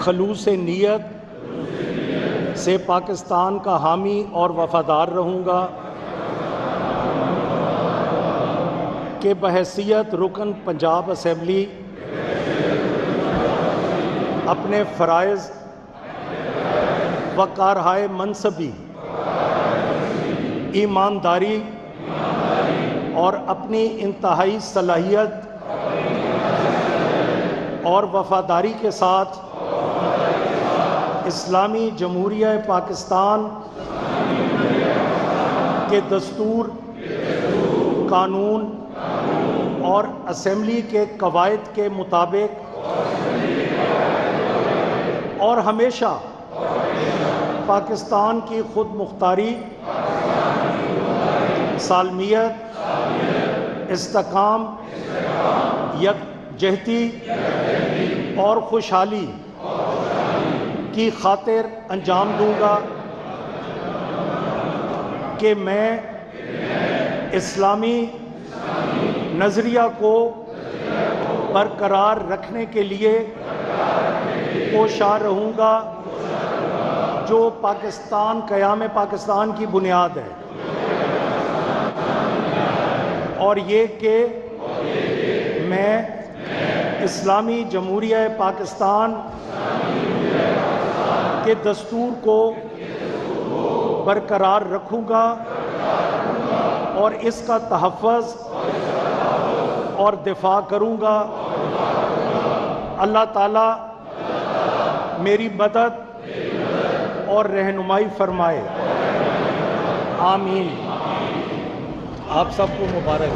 خلوص نیت سے پاکستان کا حامی اور وفادار رہوں گا کہ بحیثیت رکن پنجاب اسمبلی اپنے فرائض و کارہائے منصبی ایمانداری اور اپنی انتہائی صلاحیت اور وفاداری کے ساتھ اسلامی جمہوریہ پاکستان کے دستور، قانون اور اسمبلی کے قواعد کے مطابق اور ہمیشہ پاکستان کی خود مختاری، سالمیت، استحکام، یکجہتی اور خوشحالی کی خاطر انجام دوں گا کہ میں اسلامی نظریہ کو برقرار رکھنے کے لیے کوشاں رہوں گا جو قیام پاکستان کی بنیاد ہے، اور یہ کہ میں اسلامی جمہوریہ پاکستان کے دستور کو برقرار رکھوں گا اور اس کا تحفظ اور دفاع کروں گا۔ اللہ تعالیٰ میری مدد اور رہنمائی فرمائے، آمین۔ آپ سب کو مبارک۔